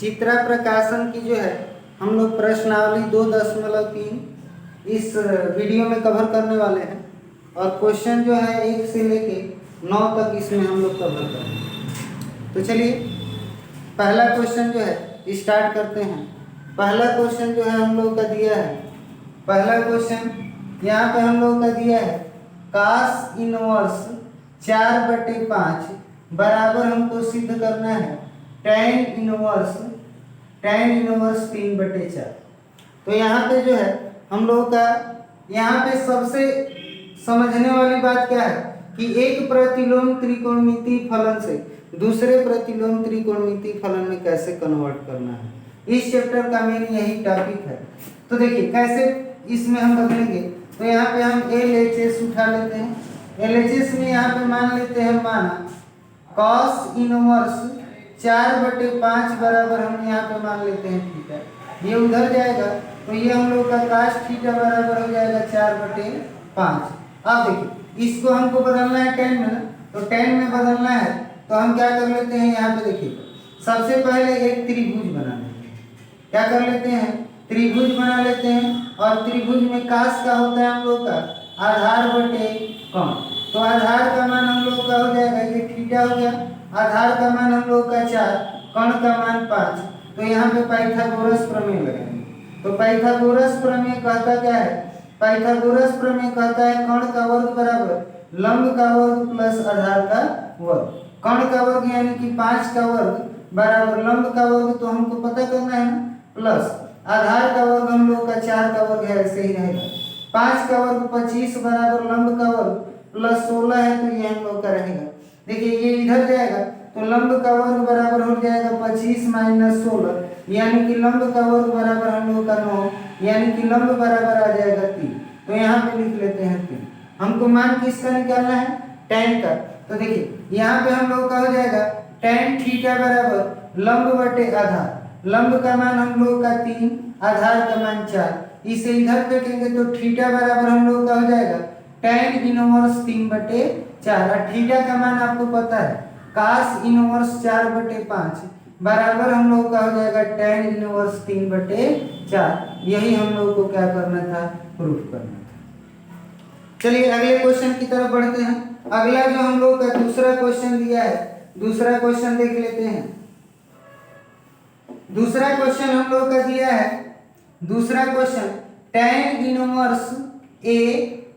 चित्रा प्रकाशन की जो है हम लोग प्रश्नावली 2.3 इस वीडियो में कवर करने वाले हैं और क्वेश्चन जो है 1 से लेके 9 तक इसमें हम लोग कवर करेंगे। तो चलिए पहला क्वेश्चन जो है स्टार्ट करते हैं। पहला क्वेश्चन जो है हम लोग का दिया है, पहला क्वेश्चन यहाँ पे हम लोग का दिया है कास इनवर्स 4/5 बराबर हमको सिद्ध करना है tan इनवर्स 3/4। तो यहाँ पे जो है हम लोग का यहाँ पे सबसे समझने वाली बात क्या है कि एक प्रतिलोम त्रिकोणमितीय फलन से दूसरे प्रतिलोम त्रिकोणमितीय फलन में कैसे कन्वर्ट करना है। इस चैप्टर का मेन यही टॉपिक है। तो देखिए कैसे इसमें हम बदलेंगे। तो यहाँ पे हम LHS उठा लेते हैं। LHS में यहाँ पे मान लेते हैं माना cos इनवर्स 4/5 बराबर हम यहाँ पे मान लेते हैं थीटा। ये उधर जाएगा तो ये हम लोग का cos थीटा बराबर हो जाएगा 4/5। अब देखिए इसको हमको बदलना है tan में ना, तो tan में बदलना है तो हम क्या कर लेते हैं यहाँ पे देखिए सबसे पहले एक त्रिभुज बना लेते हैं। क्या कर लेते हैं, त्रिभुज बना लेते हैं और त्रिभुज में कास का होता है हम लोग का आधार बटे कोण। तो आधार का मान हम लोग का हो जाएगा ये थीटा हो गया, आधार का मान हम लोग का 4, कोण का मान 5। तो यहाँ पे पाइथागोरस प्रमेय लगाएंगे। तो पाइथागोरस प्रमेय कहता क्या है, पाइथागोरस प्रमेय कहता है कोण का वर्ग बराबर लंब का वर्ग प्लस आधार का वर्ग। कोण का वर्ग यानी कि 5 का वर्ग बराबर लंब का वर्ग तो हमको पता करना है ना, प्लस आधार का वर्ग हम लोग का 4 का वर्ग है ऐसे ही रहेगा। 5 का वर्ग 25 बराबर लंब का वर्ग प्लस 16 है तो ये हम लोग का रहेगा। देखिए ये इधर जाएगा तो लंब का वर्ग बराबर हो जाएगा 25 - 16 यानी कि लंब का वर्ग बराबर हम लोग का 9 यानी कि लंब बराबर आ जाएगा 3। तो यहाँ पे लिख लेते हैं 3। हमको मान किसका निकालना है, tan का। तो देखिए यहाँ पे हम लोग का हो जाएगा tan थीटा बराबर लंब बटे आधार। लंब का मान हम लोग का 3, आधार का मान 4। इसे इधर फेंकेंगे तो थीटा बराबर हम लोग का हो जाएगा tan इनवर्स 3/4। और थीटा का मान आपको पता है कास इनवर्स 4/5 बराबर हम लोग का हो जाएगा tan इनवर्स 3/4। यही हम लोग को क्या करना था, प्रूफ करना था। चलिए अगले क्वेश्चन की तरफ बढ़ते हैं। अगला जो हम लोग का दूसरा क्वेश्चन दिया है, दूसरा क्वेश्चन देख लेते हैं। दूसरा क्वेश्चन हम लोग का दिया है, दूसरा question tan inverse A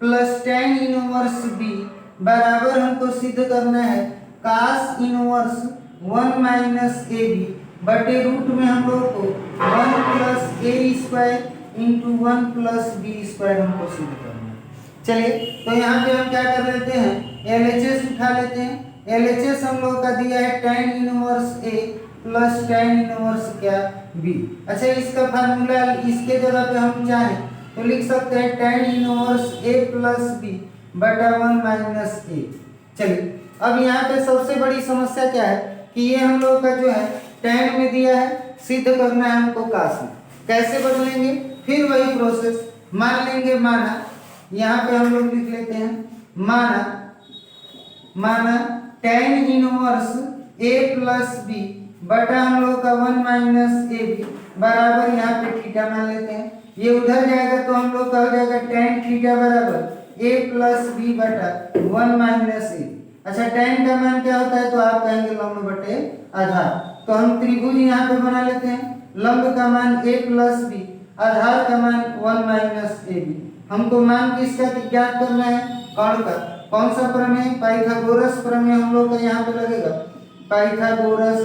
plus tan inverse B बराबर हमको सिद्ध करना है cos इनवर्स 1 - AB बटे रूट में हम लोग को 1 + A² इंटू 1 + B² हमको सिद्ध करना है। चलिए तो यहाँ पे हम क्या कर लेते हैं, LHS उठा लेते हैं। LHS हम लोग का दिया है tan inverse A plus tan inverse क्या B। अच्छा इसका फार्मूला इसके जगह पे हम चाहें तो लिख सकते हैं tan inverse A plus B बटा 1 - A। चलिए अब यहाँ पे सबसे बड़ी समस्या क्या है कि ये हम लोग का जो है tan में दिया है, सिद्ध करना है हमको cos में। कैसे बदलेंगे, फिर वही प्रोसेस। मान लेंगे माना, यहाँ पे हम लोग लिख लेते हैं माना tan inverse A plus B बटा हम लोग का 1 - AB बराबर यहाँ पे थीटा मान लेते हैं। ये उधर जाएगा तो हम लोग का हो जाएगा tan थीटा बराबर A प्लस B बटा 1 - AB। अच्छा tan का मान क्या होता है, तो आप कहेंगे लंब बटे आधार। तो हम त्रिभुज यहाँ पे बना लेते हैं। लंब का मान A प्लस B, आधार का मान 1 - AB। हमको मान किसका ज्ञात करना है, कोण का। कौन सा प्रमेय, पाइथागोरस प्रमेय हम लोग का यहाँ पे लगेगा, पाइथागोरस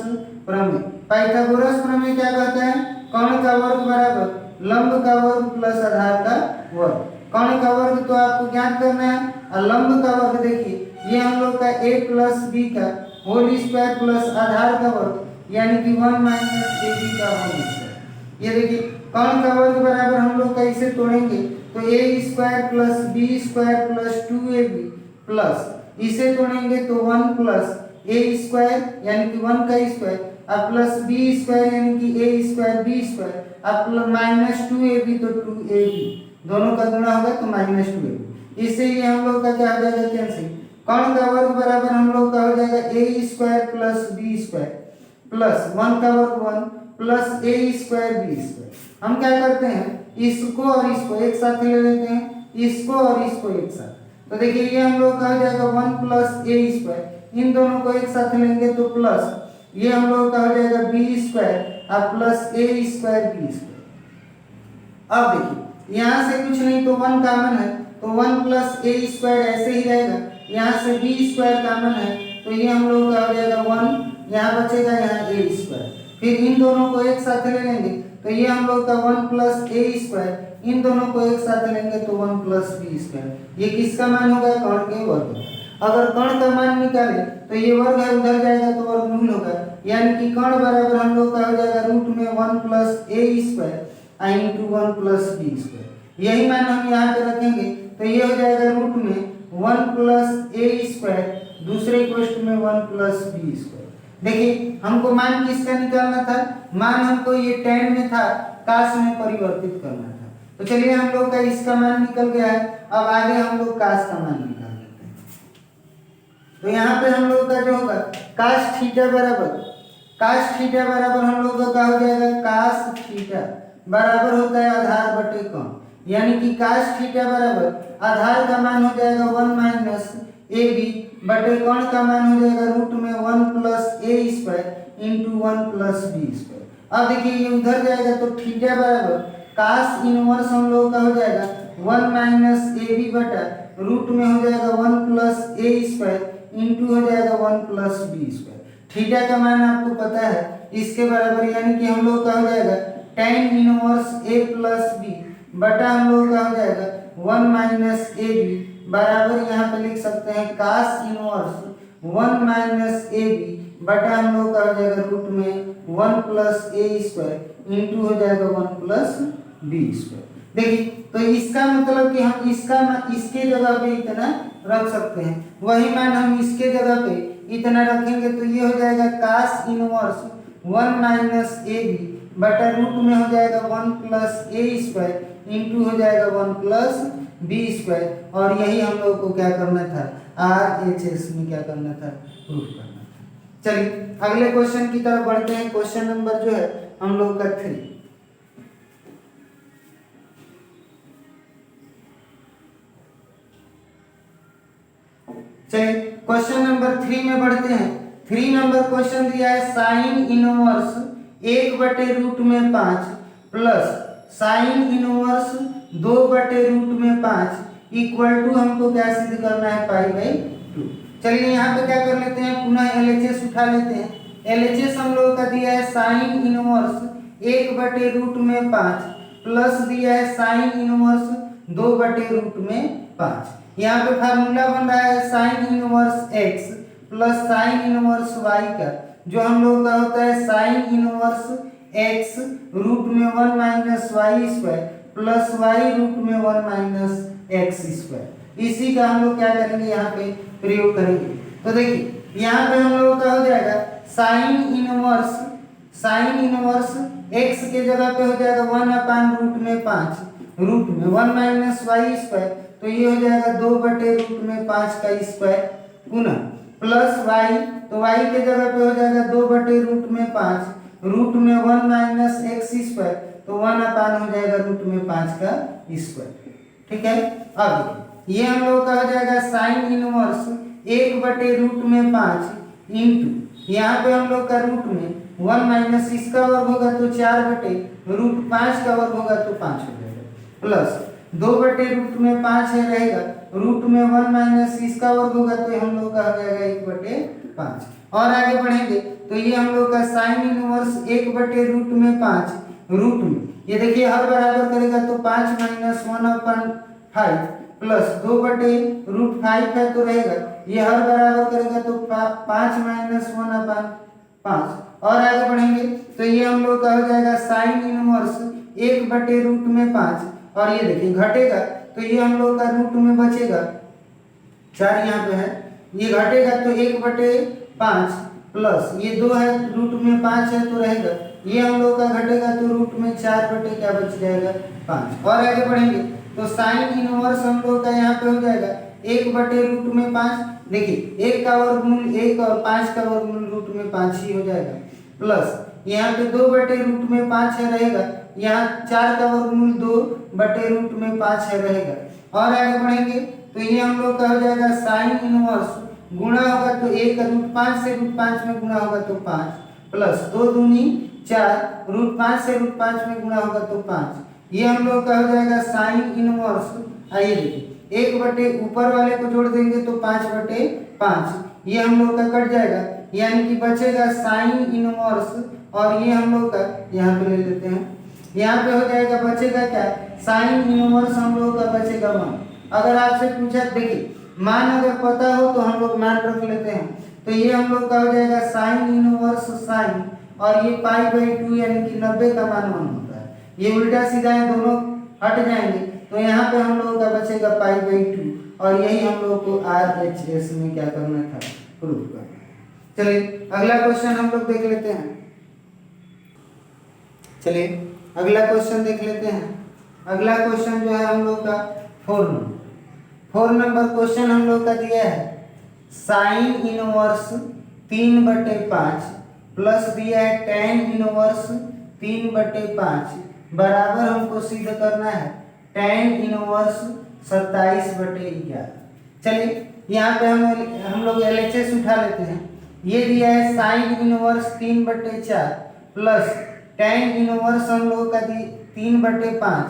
प्रमेय। पाइथागोरस प्रमेय क्या कहता है, कोण का वर्ग बराबर लंब का वर्ग प्लस आधार का वर्ग। कोण का वर्ग तो आपको ज्ञात करना है और लंब का वर्ग देखिए ये हम लोग का A प्लस B का होल स्क्वायर प्लस आधार का वर्ग यानी कि 1 - AB का होल स्क्वायर। ये देखिए कोण का वर्ग बराबर हम लोग का इसे तोड़ेंगे तो A² plus B² plus 2AB plus इसे तोड़ेंगे तो 1 + A² यानी कि 1 का स्क्वायर और प्लस B² यानी कि A² B² और माइनस 2AB तो 2AB दोनों का गुणा होगा तो -2AB। इससे ये हम लोग का क्या हो जाएगा, कैंसिल। कोण का वर्ग बराबर हम लोग का हो जाएगा A² प्लस B² प्लस 1 का वर्ग 1 plus A square B square. हम क्या करते हैं, इसको और इसको एक साथ ले लेते हैं, इसको और इसको एक साथ। तो देखिए ये हम लोग का हो जाएगा 1 प्लस ए स्क्वायर, इन दोनों को एक साथ लेंगे तो प्लस ये हम लोग का हो जाएगा बी स्क्वायर और plus A square B square. अब देखिए यहाँ से कुछ नहीं तो 1 कॉमन है, तो 1 प्लस ए स्क्वायर ऐसे ही रहेगा। यहाँ से बी स्क्वायर कॉमन है तो ये हम लोग का हो जाएगा 1, यहाँ बचेगा यहाँ ए स्क्वायर। फिर इन दोनों को एक साथ ले लेंगे तो ये हम लोग का 1 प्लस ए स्क्वायर, इन दोनों को एक साथ लेंगे तो 1 प्लस बी स्क्वायर। ये किसका मान होगा, कर्ण के वर्ग का। अगर कर्ण का मान निकाले तो ये वर्ग है उधर जाएगा तो वर्गमूल होगा, यानी कि कर्ण बराबर हम लोग का हो जाएगा रूट में 1 plus A square into 1 plus B square. यही मान हम यहाँ पे रखेंगे तो ये हो जाएगा रूट में 1 प्लस ए स्क्वायर दूसरे इक्वेशन में 1 प्लस बी स्क्वायर। देखिए हमको मान किसका निकालना था, मान हमको ये tan में था, काश में परिवर्तित करना था। तो चलिए हम लोग का इसका मान निकल गया है, अब आगे हम लोग काश का मान निकाल लेते हैं। तो यहाँ पे हम लोग का जो होगा काश थीटा बराबर हम लोग का हो जाएगा काश थीटा बराबर होता है आधार बटे कर्ण, यानी कि काश थीटा बराबर आधार का मान हो जाएगा 1 माइनस ए बी बटे कर्ण का मान हो जाएगा रूट में 1 plus A square into 1 plus B square. अब देखिए ये उधर जाएगा तो थीटा बराबर काश इनवर्स हम लोग का हो जाएगा 1 माइनस ए बी बटा रूट में हो जाएगा 1 प्लस ए स्क्वायर इंटू हो जाएगा 1 प्लस बी स्क्वायर। थीटा का मान आपको पता है इसके बराबर, यानी कि हम लोग का हो जाएगा tan inverse A plus B बटा हम लोग का हो जाएगा 1 माइनस ए बी बराबर यहाँ पे लिख सकते हैं काश इनवर्स 1 माइनस ए बी बटा हम लोग का हो जाएगा रूट में 1 प्लस ए स्क्वायर इंटू हो जाएगा 1 प्लस बी स्क्वायर। देखिए तो इसका मतलब कि हम इसके जगह पे इतना रख सकते हैं, वही मान हम इसके जगह पे इतना रखेंगे तो ये हो जाएगा काश इनवर्स 1 माइनस ए बी बटा रूट में हो जाएगा 1 प्लस ए स्क्वायर इंटू हो जाएगा 1 प्लस बी स्क्वायर। और यही हम लोग को क्या करना था, RHS में क्या करना था, प्रूफ करना था। चलिए अगले क्वेश्चन की तरफ बढ़ते हैं। क्वेश्चन नंबर जो है हम लोग का 3। चलिए क्वेश्चन नंबर 3 में बढ़ते हैं। 3 नंबर क्वेश्चन दिया है sine inverse 1/√5 plus sine inverse 2/√5 equal to हमको क्या सिद्ध करना है, π/2। चलिए यहाँ पे क्या कर लेते हैं, पुनः LHS उठा लेते हैं। LHS हम लोगों का दिया है साइन इनवर्स 1/√5 प्लस दिया है साइन इनवर्स 2/√5। यहाँ पे फार्मूला बन रहा है sine inverse x plus sine inverse y का, जो हम लोग का होता है साइन इनवर्स x रूट में 1 minus Y square plus Y root में 1 माइनस एक्स स्क्वायर। इसी का हम लोग क्या करेंगे, यहाँ पे प्रयोग करेंगे। तो देखिए यहाँ पे हम लोग का हो जाएगा साइन इनवर्स x के जगह पे हो जाएगा 1/√5 रूट में 1 माइनस वाई स्क्वायर, तो ये हो जाएगा 2/√5 का स्क्वायर पुनः प्लस y, तो y के जगह पे हो जाएगा 2/√5 रूट में 1 माइनस एक्स स्क्वायर, तो 1 हो जाएगा रूट में 5 का स्क्वायर। ठीक है, अब ये हम लोग का हो जाएगा साइन इनवर्स 1/√5 इंटू यहाँ पे हम लोग का रूट में 1 माइनस इसका वर्ग होगा तो 4/√5 का वर्ग होगा तो 5 हो जाएगा प्लस 2/√5 है रहेगा रूट में 1 माइनस इसका वर्ग होगा तो हम लोग का हो जाएगा 1/5। और आगे बढ़ेंगे तो ये हम लोग का साइन इनवर्स 1/√5 रूट में, ये देखिए हर बराबर करेगा तो 5 माइनस 1/5 प्लस 2/√5 है तो रहेगा, ये हर बराबर करेगा तो 5 माइनस 1/5। और आगे बढ़ेंगे तो ये हम लोग का हो जाएगा साइन इनवर्स 1/√5 और ये देखिए घटेगा तो ये हम लोग का रूट में बचेगा 4 यहाँ पे है, ये घटेगा तो 1/5 प्लस ये 2 है रूट में 5 है तो रहेगा, ये हम लोग का घटेगा तो रूट में 4 क्या बच जाएगा 5। और आगे बढ़ेंगे तो साइन इनवर्स हम लोग का यहाँ पे हो जाएगा 1/√5। देखिए 1 का वर्गमूल 1 और 5 का वर्गमूल रूट में 5 ही हो जाएगा प्लस यहाँ पे 2/√5 है रहेगा, यहाँ 4 का वर्गमूल 2/√5 है रहेगा। और आगे बढ़ेंगे तो ये हम लोग का हो जाएगा साइन इनवर्स, गुणा होगा तो 1 √5 से √5 में गुणा होगा तो 5, प्लस 2 दूनी 4, √5 से √5 में गुणा होगा तो 5। ये हम लोग का हो जाएगा साइन इनवर्स। आइए देखिए 1 ऊपर वाले को जोड़ देंगे तो 5/5, ये हम लोग का कट जाएगा, यानी कि बचेगा साइन इनवर्स। और ये हम लोग का यहाँ पे ले लेते हैं, यहाँ पे हो जाएगा बचेगा क्या, साइन इनवर्स हम लोग का बचेगा 1। अगर आपसे पूछा, देखिए मान अगर पता हो तो हम लोग मान रख लेते हैं, तो ये हम लोग का हो जाएगा साइन इनवर्स साइन, और ये π/2 यानी कि 90 का मान 1 होता है। ये उल्टा सीधा है, दोनों हट जाएंगे, तो यहाँ पे हम लोगों का बचेगा π/2, और यही हम लोग को RHS में क्या करना था, प्रूफ करना है। चलिए अगला क्वेश्चन हम लोग देख लेते हैं। चलिए अगला क्वेश्चन देख लेते हैं। अगला क्वेश्चन जो है हम लोग का 4 नंबर क्वेश्चन हम लोग का दिया है साइन इनवर्स 3/5 प्लस दिया है tan इनवर्स 3/5 बराबर हमको सिद्ध करना है tan इनवर्स 27/11। चलिए यहाँ पे हम लोग LHS उठा लेते हैं। ये दिया है sine inverse 3/4 plus tan inverse हम लोग का 3/5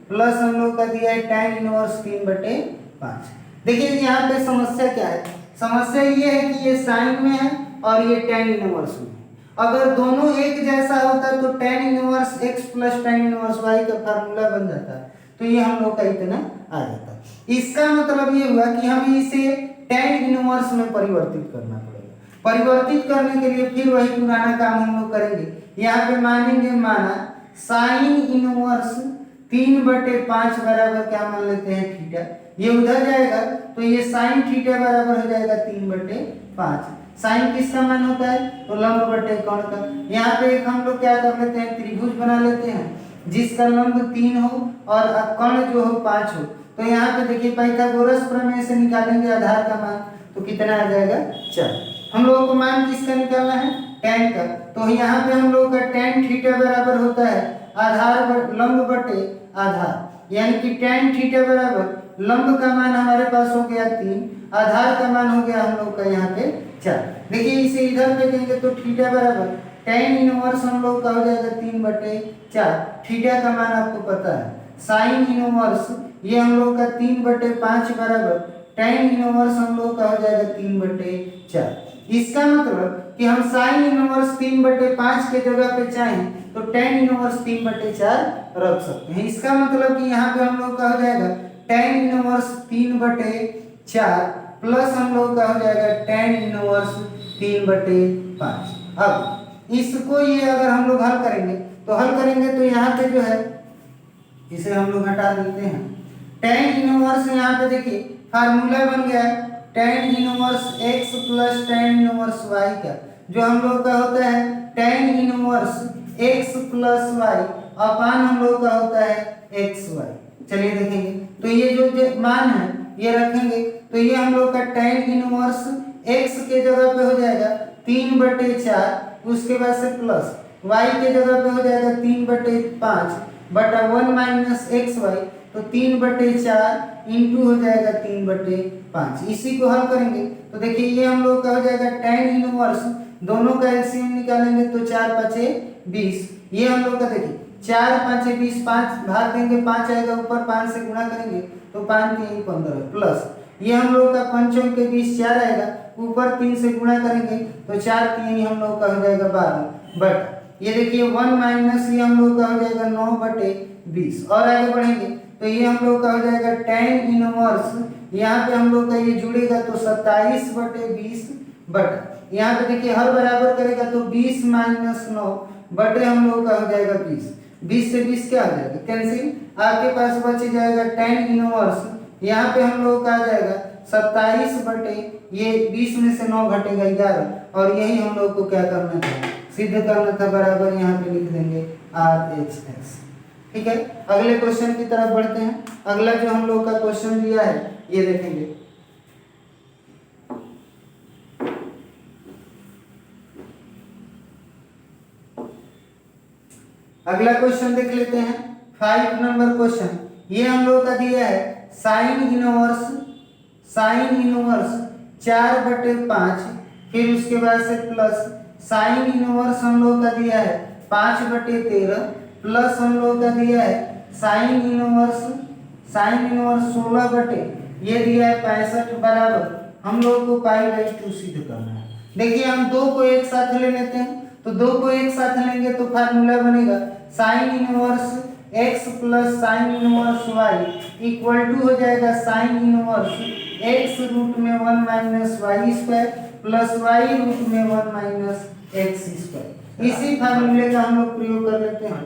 प्लस हम लोग का दिया है tan इनवर्स 3/5। देखिए यहाँ पे समस्या क्या है, समस्या ये है कि ये साइन में है और ये tan इनवर्स में है। अगर दोनों एक जैसा होता तो tan inverse x plus tan inverse y का फार्मूला बन जाता, तो ये हम लोग का इतना आ जाता। इसका मतलब ये हुआ कि हमें इसे tan इनवर्स में परिवर्तित करना पड़ेगा। परिवर्तित करने के लिए फिर वही पुराना काम हम लोग करेंगे। यहाँ पे मानेंगे, माना साइन इनवर्स 3/5 बराबर क्या मान लेते हैं, थीटा। ये उधर जाएगा तो ये साइन थीटा बराबर हो जाएगा 3/5। साइन किसका मान होता है, तो लंब बटे कोण का। यहाँ पे एक हम लोग क्या कर लेते हैं, त्रिभुज बना लेते हैं जिसका लंब 3 हो और कोण जो हो 5 हो। तो यहाँ पे देखिए पाइथागोरस प्रमेय से निकालेंगे आधार का मान, तो कितना आ जाएगा 4। हम लोगों को मान किसका निकालना है, tan का। तो यहाँ पे हम लोग का tan थीटा बराबर होता है आधार लंब बटे आधार, यानी कि tan थीटा बराबर लंब का मान हमारे पास हो गया 3, आधार का मान हो गया हम लोग का यहाँ पे 4। देखिए इसे इधर पे देंगे तो थीटा बराबर tan इनवर्स हम लोग का हो जाएगा 3/4। थीटा का मान आपको पता है। साइन इनवर्स ये हम लोग का 3/5 बराबर tan इनवर्स हम लोग का हो जाएगा 3/4। इसका मतलब कि हम साइन इनवर्स 3/5 के जगह पे चाहें तो tan इनवर्स 3/4 रख सकते हैं। इसका मतलब कि यहाँ पे हम लोग का हो जाएगा tan इनवर्स 3/4 प्लस हम लोग का हो जाएगा tan इनवर्स 3/5। अब इसको ये अगर हम लोग हल करेंगे तो यहाँ पे जो है इसे हम लोग हटा देते हैं। tan इनवर्स यहाँ पे देखिए फार्मूला बन गया tan inverse x plus tan inverse y का, जो हम लोग का होता है tan inverse x plus y अपान हम लोग का होता है xy। चलिए देखेंगे तो ये जो मान है ये रखेंगे तो ये हम लोग का tan इनवर्स x के जगह पे हो जाएगा 3/4, उसके बाद से प्लस y के जगह पे हो जाएगा 3/5 बटा 1 माइनस xy, तो 3/4 इंटू हो जाएगा 3/5। इसी को हल करेंगे तो देखिए ये हम लोग का हो जाएगा tan इनवर्स, दोनों का एलसीएम निकालेंगे तो 4×5 = 20। ये हम लोग का देखिए 4×5 = 20, 5 भाग देंगे 5 आएगा ऊपर, 5 से गुणा करेंगे तो 5×3 = 15 प्लस ये हम लोग का 5 के 20 4 आएगा, ऊपर 3 से गुणा करेंगे तो 4×3 हम लोग का हो जाएगा 12 बट ये देखिए 1 माइनस ये हम लोग का हो जाएगा 9/20। और आगे बढ़ेंगे तो ये हम लोग का हो जाएगा tan इनवर्स, यहाँ पे हम लोग का ये जुड़ेगा तो 27/20 बट यहाँ पे देखिए हर बराबर करेगा तो 20 - 9 बटे हम लोग का हो जाएगा 20। 20 से 20 क्या आ जाएगा, कैंसिल। आपके पास बच जाएगा tan इनवर्स, यहाँ पे हम लोग का आ जाएगा 27 बटे ये 20 में से 9 घटेगा 11, और यही हम लोग को क्या करना था, सिद्ध करना था। बराबर यहाँ पे लिख देंगे RHS। ठीक है, अगले क्वेश्चन की तरफ बढ़ते हैं। अगला जो हम लोग का क्वेश्चन दिया है ये देखेंगे। अगला क्वेश्चन देख लेते हैं 5 नंबर क्वेश्चन। ये हम लोग का दिया है साइन इनवर्स 4/5, फिर उसके बाद से प्लस साइन इनवर्स हम लोग का दिया है 5/13, प्लस हम लोग का दिया है साइन इनवर्स 16 ये दिया है 65 बराबर हम लोग को π/2 सिद्ध करना है। देखिए हम दो को एक साथ ले लेते हैं, तो दो को एक साथ लेंगे तो फार्मूला बनेगा sine inverse x plus sine inverse y equal to हो जाएगा साइन इनवर्स x रूट में 1 minus Y square plus y root में 1 माइनस एक्स स्क्वायर। इसी फार्मूले का हम लोग प्रयोग कर लेते हैं,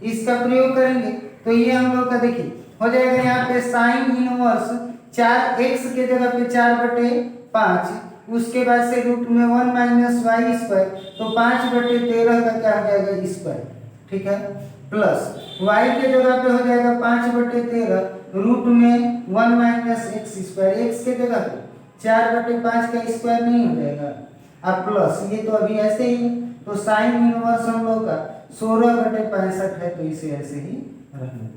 इसका प्रयोग करेंगे तो ये हम लोग का देखिए हो जाएगा यहाँ पे साइन इनवर्स 4x के जगह पे 4/5, उसके बाद से रूट में 1 माइनस वाई स्क्वायर, तो 5/13 का क्या हो जाएगा स्क्वायर, ठीक है, प्लस y के जगह पे हो जाएगा 5/13 रूट में 1 माइनस एक्स स्क्वायर, x के जगह पे 4/5 का स्क्वायर नहीं हो जाएगा, अब प्लस ये तो अभी ऐसे ही, तो साइन इनवर्स हम लोग का 16/65 है, तो इसे ऐसे ही रखना।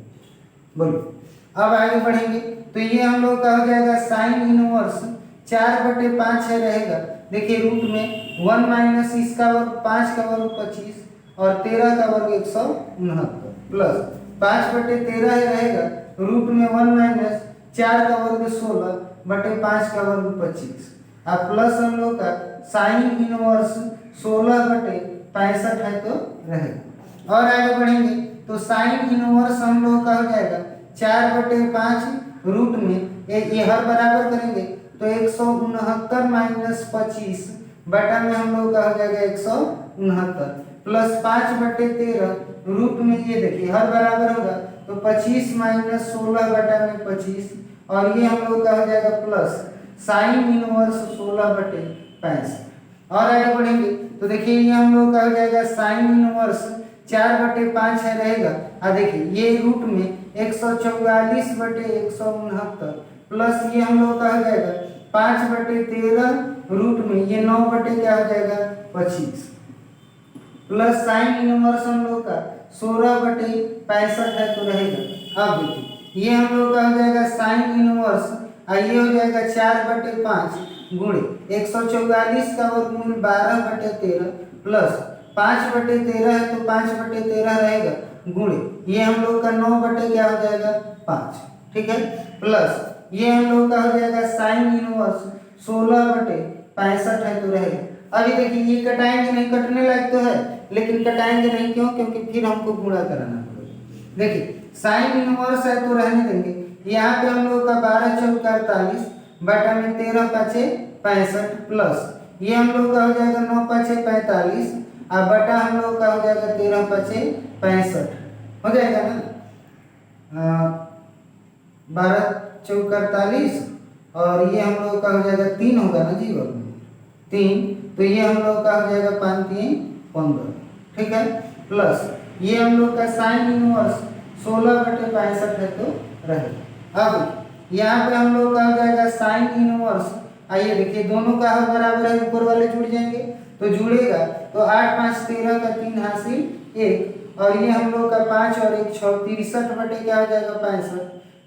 बोलो अब आगे बढ़ेंगे तो ये हम लोग का हो जाएगा साइन इनवर्स 4/5 है रहेगा, देखिए रूट में 1 माइनस इसका वर्ग 5 का वर्ग 25 और 13 का वर्ग 169 प्लस 5/13 है रहेगा रूट में 1 माइनस 4 का वर्ग 16/5 का वर्ग 25, अब प्लस हम लोग का साइन इनवर्स 16/65 है तो रहेगा। और आगे बढ़ेंगे तो साइन इनवर्स हम लोग का हो जाएगा 4/5 रूट में ये हर बराबर करेंगे तो 169 माइनस 25 बटा में हम लोग का हो जाएगा 169 प्लस 5/13 रूट में ये देखिए हर बराबर होगा तो 25 माइनस 16 बटा में 25 और ये हम लोग का हो जाएगा प्लस साइन इनवर्स 16/65। और आगे बढ़ेंगे तो देखिए ये हम लोग का हो जाएगा साइन इनवर्स 4/5 है रहेगा, देखिए ये रूट में 144/169 प्लस ये हम लोग का हो जाएगा 5/13 रूट में ये 9 बटे क्या हो जाएगा 25 प्लस साइन इनवर्स हम लोग का 16/65 है तो रहेगा। अब देखिए ये हम लोग का हो जाएगा साइन इनवर्स ये हो जाएगा 4/5 गुणे 144 का वर्गमूल 12/13 प्लस 5/13 है तो 5/13 रहेगा गुणे ये हम लोग का 9 बटे क्या हो जाएगा 5, ठीक है, प्लस ये हम लोग का हो जाएगा साइन इनवर्स 16/65 है तो रहेगा। अभी देखिए ये कटाएंगे नहीं, कटने लायक तो है लेकिन कटाएंगे नहीं, क्यों, क्योंकि फिर हमको गुणा कराना पड़ेगा। देखिए साइन इनवर्स है तो रहने देंगे, यहाँ पे हम लोग का 12 चौका 48 बटा में 13 पाँचे 65 प्लस ये हम लोग का हो जाएगा 9 पाँचे 45 और बटा हम लोग का हो जाएगा 13 पाँचे 65 हो जाएगा ना, 12 चौका 48 और ये हम लोग का हो जाएगा 3 होगा ना जी वर्ग में 3, तो ये हम लोग का हो जाएगा 5 3 15, ठीक है, प्लस ये हम लोग का साइन इनवर्स 16/65 है तो रहेगा। अब यहाँ पे हम लोग का हो जाएगा साइन इनवर्स, आइए देखिए दोनों का हर बराबर है, ऊपर वाले जुड़ जाएंगे तो जुड़ेगा तो 8 5 13 का 3 हासिल 1 और ये हम लोग का 5 और 1 6 63 बटे क्या हो जाएगा 65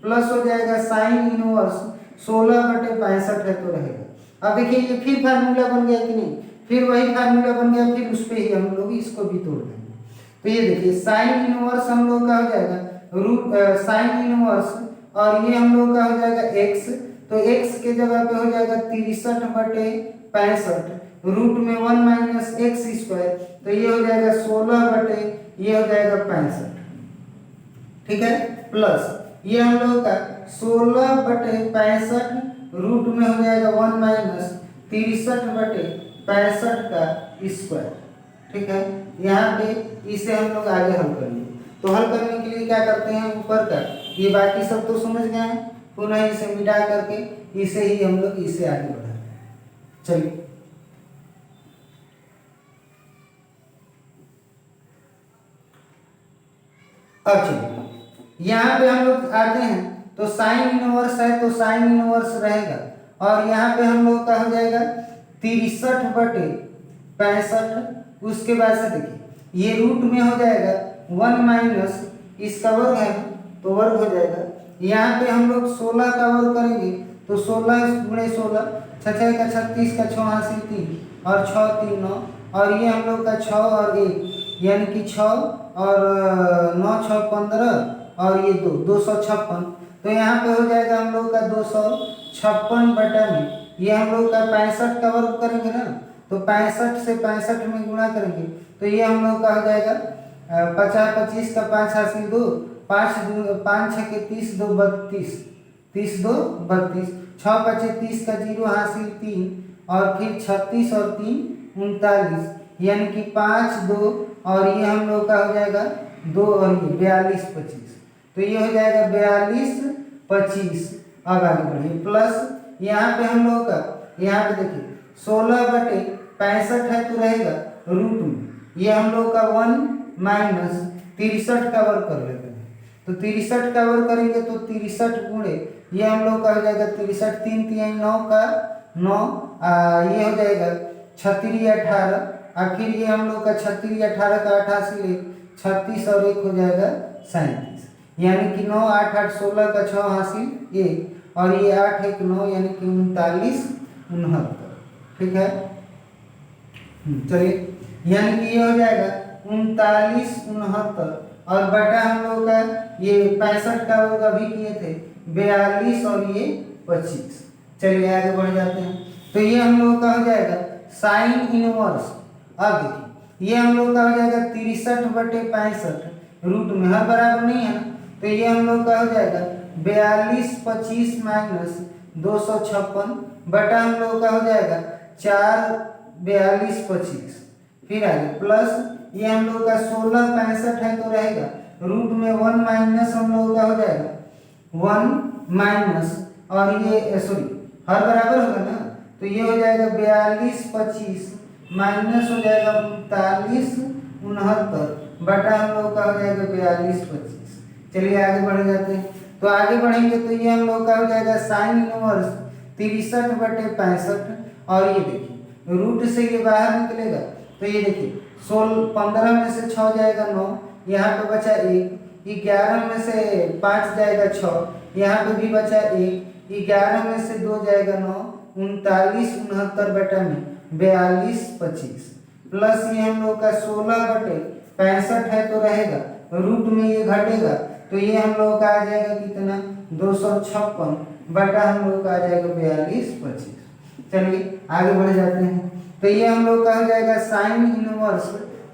प्लस हो जाएगा साइन इनवर्स 16/65 है तो रहेगा। अब देखिए ये फिर फार्मूला बन गया कि नहीं, फिर वही फार्मूला बन गया, फिर उस पर ही हम लोग इसको भी तोड़ देंगे। तो ये देखिए साइन इनवर्स हम लोग का हो जाएगा रूट साइन इनवर्स और ये हम लोग का हो जाएगा x, तो x के जगह पे हो जाएगा 63/65 रूट में 1 माइनस एक्स स्क्वायर, तो ये हो जाएगा 16 ये हो जाएगा 65, ठीक है, प्लस ये हम लोग का 16/65 रूट में हो जाएगा 1 माइनस 63/65 का स्क्वायर, ठीक है। यहाँ पे इसे हम लोग आगे हल करेंगे, तो हल करने के लिए क्या करते हैं, ऊपर का ये बाकी सब तो समझ गए हैं, पुनः इसे मिटा करके इसे ही हम लोग इसे आगे बढ़ाते हैं। चलिए अब चलिए यहाँ पे हम लोग आते हैं तो साइन इनवर्स है तो साइन इनवर्स रहेगा और यहाँ पे हम लोग का हो जाएगा 63/65, उसके बाद से देखिए ये रूट में हो जाएगा 1 माइनस इसका वर्ग है तो वर्ग हो जाएगा। यहाँ पे हम लोग 16 का वर्ग करेंगे तो 16 गुणे 16 छः का 36 का 6 हासिल 3 और 6 3 9 और ये हम लोग का 6 और 1 यानी कि 6 और 9 6 15 और ये 256। तो यहाँ पे हो जाएगा हम लोग का 256 बटा में ये हम लोग का 65 का वर्ग करेंगे ना तो 65 से 65 में गुणा करेंगे तो ये हम लोग का हो जाएगा 50 25 का 5 हासिल 2 5 6 के 30 2 32 30 2 32 6 5 30 का 0 हासिल 3 और फिर 36 और 3 39 यानी कि 5 2 और ये हम लोग का हो जाएगा 2 और ये 42 25 तो ये हो जाएगा 42 25। अब आगे बढ़िए प्लस यहाँ पे हम लोग का यहाँ पे देखिए 16 बटे 65 है तो रहेगा रूट में ये हम लोग का 1 माइनस 63 का वर्ग कर लेते हैं तो 63 का वर्ग करेंगे तो 63 गुणे ये हम लोग का हो जाएगा 63 3 3 9 का 9 ये हो जाएगा 36 18 और फिर ये हम लोग का 36 18 का 88 36 और 1 हो जाएगा 37 यानी कि 9 8 8 16 का 6 हासिल 1 और ये 8 1 9 यानी कि 39 69। ठीक है चलिए यानी कि ये हो जाएगा 39 69 और बटा हम लोग का ये 65 का वर्ग अभी किए थे 42 और ये 25। चलिए आगे बढ़ जाते हैं तो ये हम लोग का हो जाएगा साइन इनवर्स। अब देखिए ये हम लोग का हो जाएगा 63 बटे 65 रूट में हर बराबर नहीं है ना तो ये हम लोग का हो जाएगा 42 25 माइनस 256 बटा हम लोग का हो जाएगा 4 42 25 फिर आगे प्लस ये हम लोग का 16 65 है तो रहेगा रूट में 1 माइनस हम लोग का हो जाएगा 1 माइनस और ये सॉरी हर बराबर होगा ना तो ये हो जाएगा 42 25 माइनस हो जाएगा 39 69 बटा हम लोग का हो जाएगा 42 25। चलिए आगे बढ़ जाते हैं तो आगे बढ़ेंगे तो ये हम लोग का हो जाएगा साइन इनवर्स 63 बटे 65 और ये देखिए रूट से ये बाहर निकलेगा तो ये देखिए 15 में से 6 जाएगा 9 यहाँ पे बचा 1 11 में से 5 जाएगा 6 यहाँ पे भी बचा 1 11 में से 2 जाएगा 9 39 69 बटा में 42 25 प्लस ये हम लोग का 16 बटे 65 है तो रहेगा रूट में ये घटेगा तो ये हम लोग का आ जाएगा कितना 256 बटा हम लोग का आ जाएगा 42 25। चलिए आगे बढ़ जाते हैं तो ये हम लोग का हो जाएगा साइन इनवर्स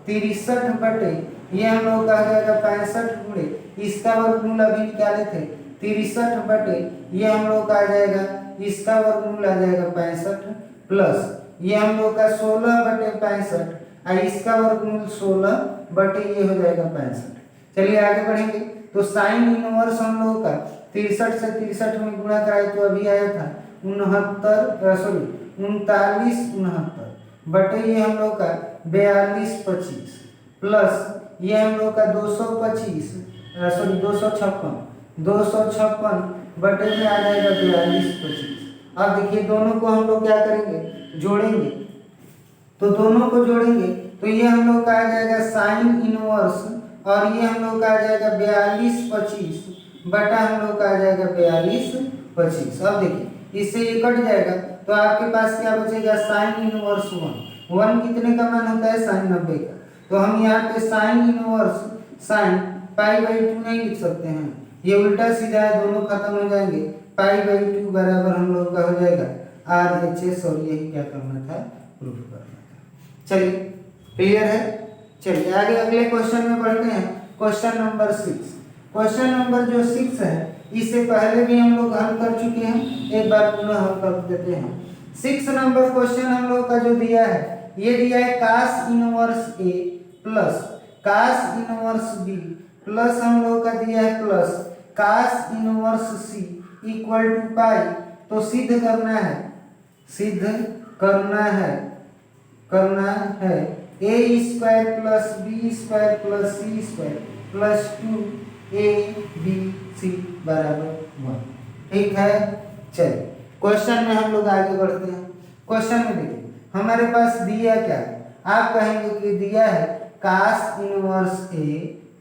63 बटे ये हम लोग का हो जाएगा 65 गुणे इसका वर्गमूल अभी निकाले थे 63 बटे ये हम लोग का आ जाएगा इसका वर्गमूल आ जाएगा 65 प्लस ये हम लोग का 16 बटे 65 और इसका वर्गमूल 16 बटे ये हो जाएगा 65। चलिए आगे बढ़ेंगे तो साइन इनवर्स हम लोग का 63 से 63 में गुणा कराए तो अभी आया था 39 69 बटे ये हम लोग का 42 25 प्लस ये हम लोग का 256 बटे में आ जाएगा 42 25। अब देखिए दोनों को हम लोग क्या करेंगे जोड़ेंगे तो दोनों को जोड़ेंगे तो ये हम लोग का आ जाएगा साइन इनवर्स और ये हम लोग का आ जाएगा 42 25 बटा हम लोग का आ जाएगा 42 25। अब देखिए इससे ये कट जाएगा तो आपके पास क्या बचेगा साइन इनवर्स 1 कितने का मान होता है साइन 90 का तो हम यहाँ पे साइन इनवर्स साइन पाई/2 नहीं लिख सकते हैं ये उल्टा सीधा है दोनों खत्म हो जाएंगे पाई/2 बराबर हम लोग का हो जाएगा RHS और यही क्या करना था प्रूफ करना था। चलिए क्लियर है। चलिए आगे अगले क्वेश्चन में बढ़ते हैं क्वेश्चन नंबर 6। क्वेश्चन नंबर जो 6 है इससे पहले भी हम लोग हल कर चुके हैं एक बार पुनः हल कर देते हैं। 6 नंबर क्वेश्चन हम लोग का जो दिया है ये दिया है cos inverse A plus cos inverse B plus हम लोग का दिया है plus cos inverse C equal to pi. तो सिद्ध करना है a square plus b square plus c square plus 2abc बराबर 1। ठीक है। चलिए क्वेश्चन में हम लोग आगे बढ़ते हैं। क्वेश्चन में देखिए हमारे पास दिया क्या है आप कहेंगे कि दिया है cos inverse a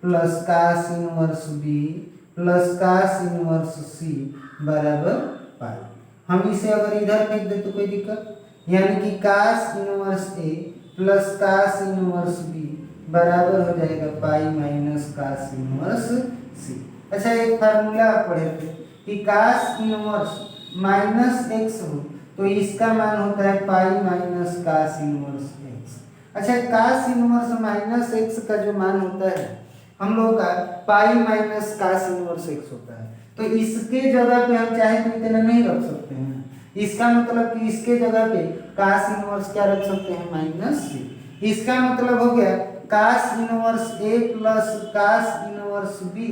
plus cos inverse B plus cos inverse C बराबर पाई। हम इसे अगर इधर फेंक दे तो कोई दिक्कत, यानी कि cos inverse A plus cos inverse B बराबर हो जाएगा पाई माइनस कास इनवर्स सी। अच्छा, एक फार्मूला आप पढ़े थे कि कास इनवर्स माइनस एक्स हो तो इसका मान होता है pi minus cos inverse X. अच्छा, कास इनवर्स माइनस एक्स का जो मान होता है हम लोग का pi minus cos inverse X होता है, तो इसके जगह पे हम चाहे तो इतना नहीं रख सकते हैं। इसका मतलब कि इसके जगह पे कास इनवर्स क्या रख सकते हैं, माइनस सी। इसका मतलब हो गया cos inverse A plus cos inverse B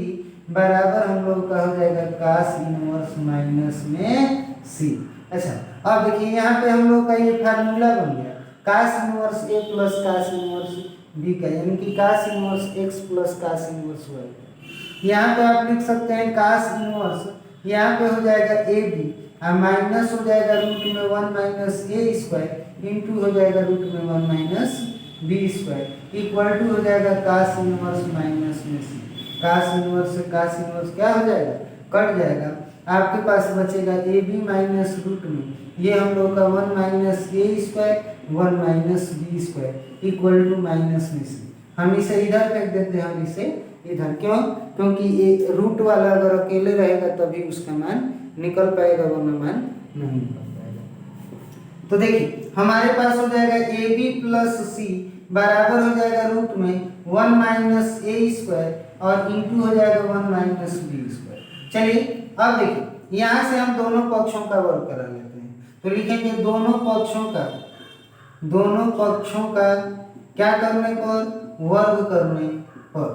बराबर हम लोग का हो जाएगा कास इनवर्स माइनस में सी। अच्छा, अब देखिए यहाँ पे हम लोग का ये फार्मूला बन गया cos inverse A plus cos inverse B का, यानी कि cos inverse X plus cos inverse Y. यहाँ पे आप लिख सकते हैं कास इनवर्स, यहाँ पे हो जाएगा ए बी और माइनस हो जाएगा रूट में 1 माइनस ए स्क्वायर इंटू हो जाएगा रूट में 1 minus B square equal to हो जाएगा कास इनवर्स माइनस में सी। कास इनवर्स से कास इनवर्स क्या हो जाएगा, कट जाएगा। आपके पास बचेगा ए बी माइनस रूट में ये हम लोग का 1 minus A square 1 minus B square equal to minus में सी। हम इसे इधर फेंक देते हैं, हम इसे इधर, क्यों? क्योंकि ये रूट वाला अगर अकेले रहेगा तभी उसका मान निकल पाएगा, वरना मान नहीं निकल पाएगा। तो देखिए हमारे पास हो जाएगा ए बी प्लस सी बराबर हो जाएगा रूट में 1 माइनस ए स्क्वायर और इंटू हो जाएगा 1 माइनस बी स्क्वायर। चलिए अब देखिए यहाँ से हम दोनों पक्षों का वर्ग करा लेते हैं, तो लिखेंगे दोनों पक्षों का क्या करने पर, वर्ग करने पर।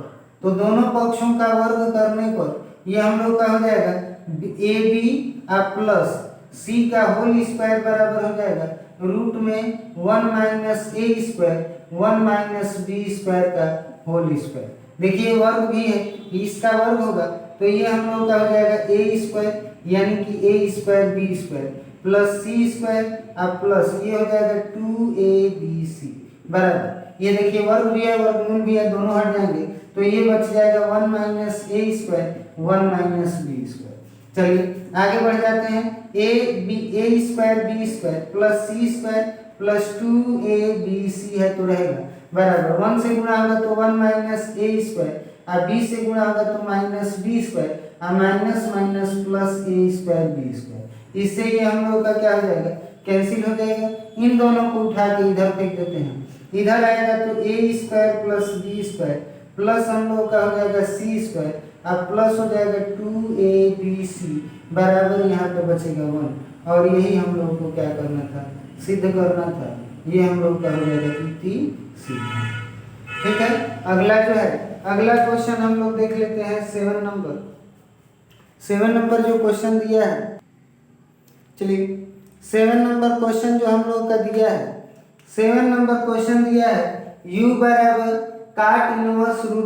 तो दोनों पक्षों का वर्ग करने पर ये हम लोग का हो जाएगा ए बी प्लस सी का होल स्क्वायर बराबर हो जाएगा रूट में 1 minus A square 1 minus B square का होल स्क्वायर। देखिए वर्ग भी है, इसका वर्ग होगा तो ये हम लोग का हो जाएगा ए स्क्वायर यानी कि ए स्क्वायर बी स्क्वायर प्लस सी स्क्वायर और प्लस ये हो जाएगा 2abc बराबर, ये देखिए वर्ग भी है वर्गमूल भी है, दोनों हट जाएंगे तो ये बच जाएगा 1 minus A square 1 minus B square. चलिए आगे बढ़ जाते हैं, ए स्क्वायर बी स्क्वायर प्लस सी स्क्वायर प्लस 2abc है तो रहेगा बराबर 1 से गुणा होगा तो 1 माइनस ए स्क्वायर और बी से गुणा होगा तो माइनस बी स्क्वायर और minus minus plus A square B square. इससे ये हम लोग का क्या हो जाएगा, कैंसिल हो जाएगा। इन दोनों को उठा के इधर फेंक देते हैं, इधर आएगा तो A square plus B square plus हम लोग का हो जाएगा सी स्क्वायर और प्लस हो जाएगा 2abc बराबर यहाँ पे बचेगा 1 और यही हम लोग को क्या करना था, सिद्ध करना था। ये हम लोग का हो जाएगा इति सिद्ध। ठीक है, अगला जो है अगला क्वेश्चन हम लोग देख लेते हैं 7 नंबर जो क्वेश्चन दिया है। चलिए 7 नंबर क्वेश्चन जो हम लोग का दिया है, 7 नंबर क्वेश्चन दिया है u बराबर काट इनवर्स रूट